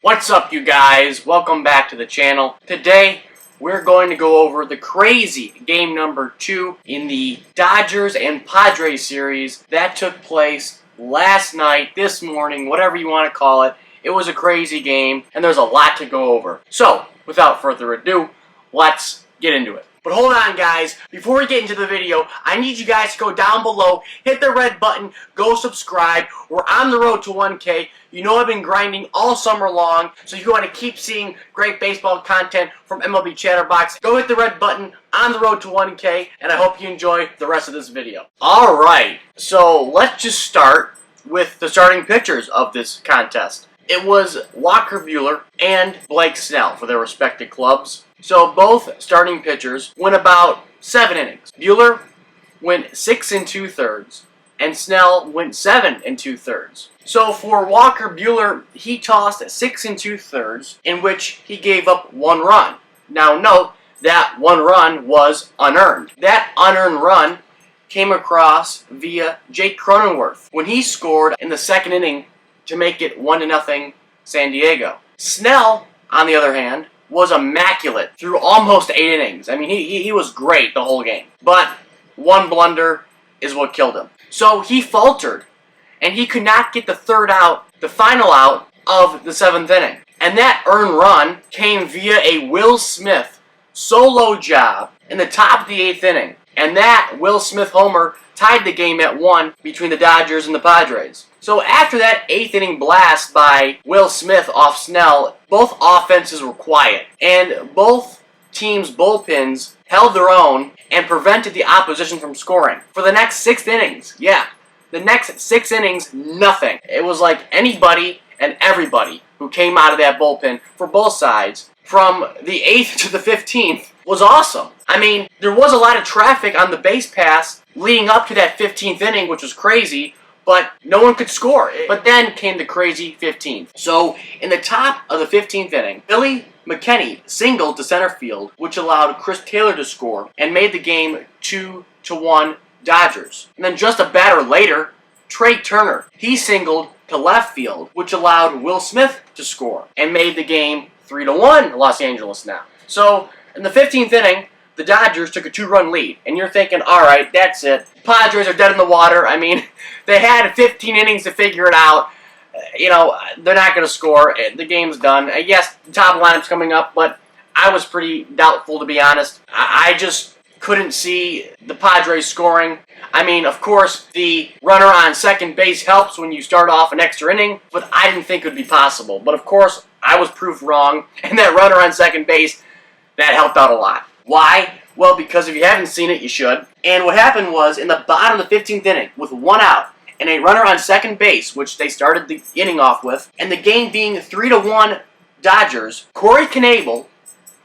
What's up, you guys? Welcome back to the channel. Today, we're going to go over the crazy game number 2 in the Dodgers and Padres series that took place last night, this morning, whatever you want to call it. It was a crazy game, and there's a lot to go over. So, without further ado, let's get into it. But hold on, guys. Before we get into the video, I need you guys to go down below, hit the red button, go subscribe. We're on the road to 1K. You know I've been grinding all summer long, so if you want to keep seeing great baseball content from MLB Chatterbox, go hit the red button on the road to 1K, and I hope you enjoy the rest of this video. Alright, so let's just start with the starting pitchers of this contest. It was Walker Buehler and Blake Snell for their respective clubs. So both starting pitchers went about 7 innings. Buehler went 6 2/3, and Snell went 7 2/3. So for Walker Buehler, he tossed 6 2/3, in which he gave up 1 run. Now note that 1 run was unearned. That unearned run came across via Jake Cronenworth when he scored in the 2nd inning to make it 1-0 San Diego. Snell, on the other hand, was immaculate through almost 8 innings. I mean, he was great the whole game. But 1 blunder is what killed him. So he faltered, and he could not get the 3rd out, the final out of the 7th inning. And that earned run came via a Will Smith solo job in the top of the 8th inning. And that Will Smith homer tied the game at 1 between the Dodgers and the Padres. So after that 8th inning blast by Will Smith off Snell, both offenses were quiet. And both teams' bullpens held their own and prevented the opposition from scoring. For the next 6 innings, the next 6 innings, nothing. It was like anybody and everybody who came out of that bullpen for both sides from the 8th to the 15th was awesome. I mean, there was a lot of traffic on the base pass leading up to that 15th inning, which was crazy, but no one could score. But then came the crazy 15th. So in the top of the 15th inning, Billy McKinney singled to center field, which allowed Chris Taylor to score and made the game 2-1 Dodgers. And then just a batter later, Trey Turner, he singled to left field, which allowed Will Smith to score and made the game 3-1 Los Angeles now. So in the 15th inning, the Dodgers took a 2-run lead, and you're thinking, all right, that's it. Padres are dead in the water. I mean, they had 15 innings to figure it out. You know, they're not going to score. The game's done. Yes, the top lineup's coming up, but I was pretty doubtful, to be honest. I just couldn't see the Padres scoring. I mean, of course, the runner on second base helps when you start off an extra inning, but I didn't think it would be possible. But of course, I was proved wrong, and that runner on second base, that helped out a lot. Why? Well, because if you haven't seen it, you should. And what happened was, in the bottom of the 15th inning, with 1 out, and a runner on second base, which they started the inning off with, and the game being 3-1 Dodgers, Corey Knebel,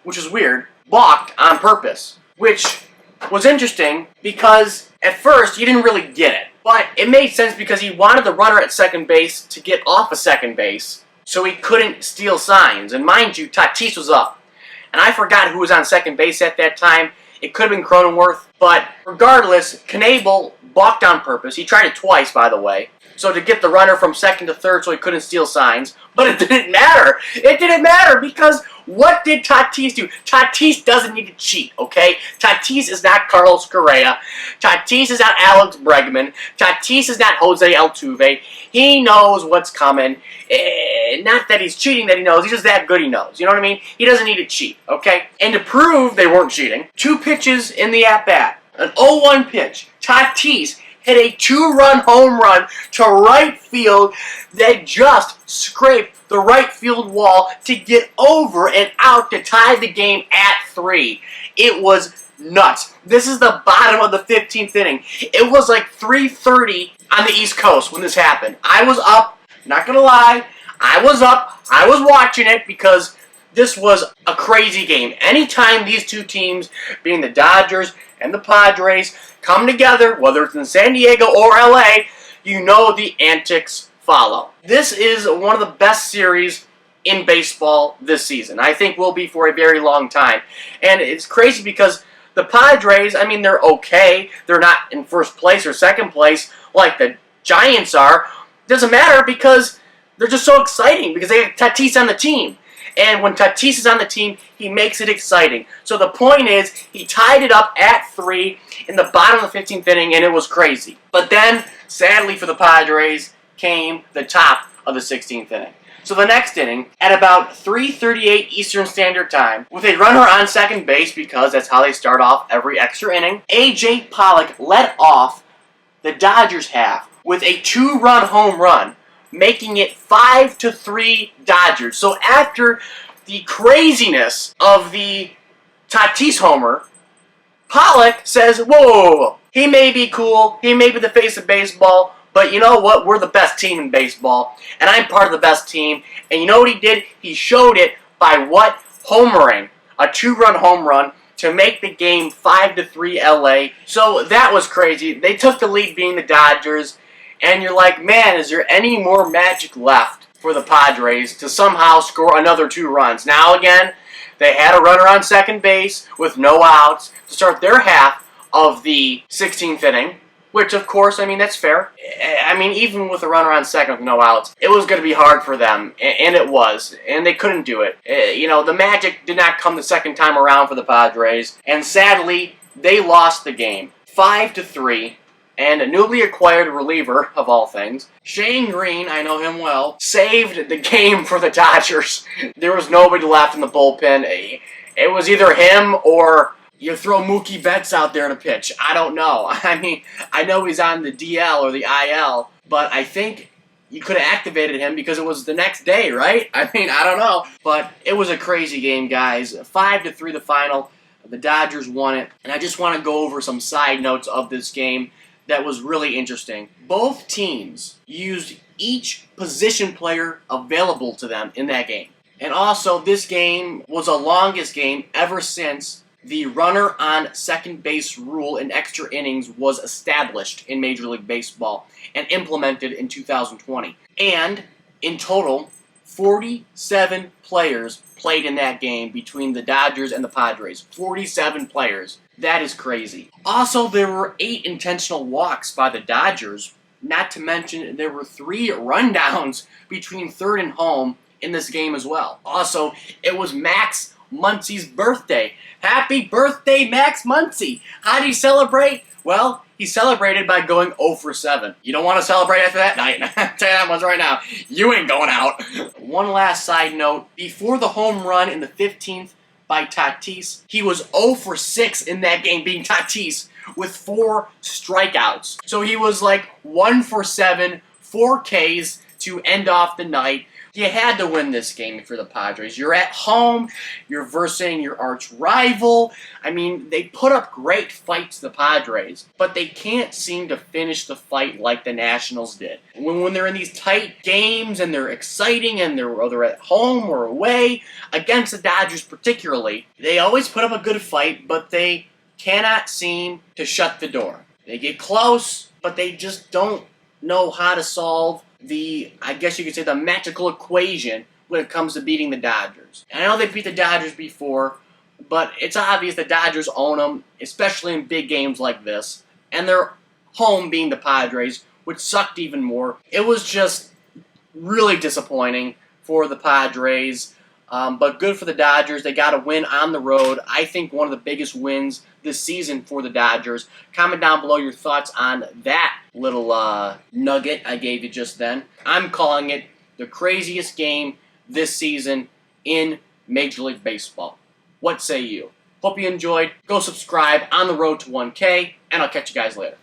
which is weird, balked on purpose, which was interesting because at first you didn't really get it. But it made sense because he wanted the runner at second base to get off of second base so he couldn't steal signs. And mind you, Tatis was up. And I forgot who was on second base at that time. It could have been Cronenworth. But regardless, Knebel balked on purpose. He tried it twice, by the way. So to get the runner from second to third so he couldn't steal signs. But it didn't matter. It didn't matter because what did Tatis do? Tatis doesn't need to cheat, okay? Tatis is not Carlos Correa. Tatis is not Alex Bregman. Tatis is not Jose Altuve. He knows what's coming. Not that he's cheating that he knows. He's just that good he knows. You know what I mean? He doesn't need to cheat, okay? And to prove they weren't cheating, 2 pitches in the at-bat. An 0-1 pitch. Tatis hit a 2-run home run to right field that just scraped the right field wall to get over and out to tie the game at 3. It was nuts. This is the bottom of the 15th inning. It was like 3:30 on the East Coast when this happened. I was up, not gonna lie, I was up, I was watching it because this was a crazy game. Anytime these two teams, being the Dodgers and the Padres, come together, whether it's in San Diego or LA, you know the antics follow. This is one of the best series in baseball this season. I think will be for a very long time. And it's crazy because the Padres, I mean, they're okay. They're not in first place or second place like the Giants are. Doesn't matter because they're just so exciting because they have Tatis on the team. And when Tatis is on the team, he makes it exciting. So the point is, he tied it up at 3 in the bottom of the 15th inning, and it was crazy. But then, sadly for the Padres, came the top of the 16th inning. So the next inning, at about 3:38 Eastern Standard Time, with a runner on second base, because that's how they start off every extra inning, A.J. Pollock led off the Dodgers half with a 2-run home run, making it 5-3 Dodgers. So after the craziness of the Tatis homer, Pollock says, whoa, whoa, whoa, he may be cool, he may be the face of baseball, but you know what? We're the best team in baseball, and I'm part of the best team. And you know what he did? He showed it by what? Homering. A 2-run home run to make the game 5-3 LA. So that was crazy. They took the lead being the Dodgers, and you're like, man, is there any more magic left for the Padres to somehow score another 2 runs? Now again, they had a runner on second base with no outs to start their half of the 16th inning. Which, of course, I mean, that's fair. I mean, even with a runner on second with no outs, it was going to be hard for them, and it was, and they couldn't do it. You know, the magic did not come the second time around for the Padres, and sadly, they lost the game, 5-3, and a newly acquired reliever, of all things, Shane Green, I know him well, saved the game for the Dodgers. There was nobody left in the bullpen. It was either him or you throw Mookie Betts out there to pitch. I don't know. I mean, I know he's on the DL or the IL, but I think you could have activated him because it was the next day, right? I mean, I don't know. But it was a crazy game, guys. 5-3 the final. The Dodgers won it. And I just want to go over some side notes of this game that was really interesting. Both teams used each position player available to them in that game. And also, this game was the longest game ever since the runner on second base rule in extra innings was established in Major League Baseball and implemented in 2020. And in total, 47 players played in that game between the Dodgers and the Padres. 47 players. That is crazy. Also, there were 8 intentional walks by the Dodgers. Not to mention, there were 3 rundowns between third and home in this game as well. Also, it was Max Muncy's birthday. Happy birthday, Max Muncy! How did he celebrate? Well, he celebrated by going 0 for 7. You don't want to celebrate after that night. I'll tell you that much right now. You ain't going out. One last side note. Before the home run in the 15th by Tatis, he was 0 for 6 in that game, being Tatis, with 4 strikeouts. So he was like 1 for 7, 4 Ks to end off the night. You had to win this game for the Padres. You're at home. You're versing your arch rival. I mean, they put up great fights, the Padres, but they can't seem to finish the fight like the Nationals did. When they're in these tight games and they're exciting and they're at home or away, against the Dodgers particularly, they always put up a good fight, but they cannot seem to shut the door. They get close, but they just don't know how to solve I guess you could say, the magical equation when it comes to beating the Dodgers. And I know they beat the Dodgers before, but it's obvious the Dodgers own them, especially in big games like this. And their home being the Padres, which sucked even more. It was just really disappointing for the Padres. But good for the Dodgers. They got a win on the road. I think one of the biggest wins this season for the Dodgers. Comment down below your thoughts on that little nugget I gave you just then. I'm calling it the craziest game this season in Major League Baseball. What say you? Hope you enjoyed. Go subscribe on the road to 1K, and I'll catch you guys later.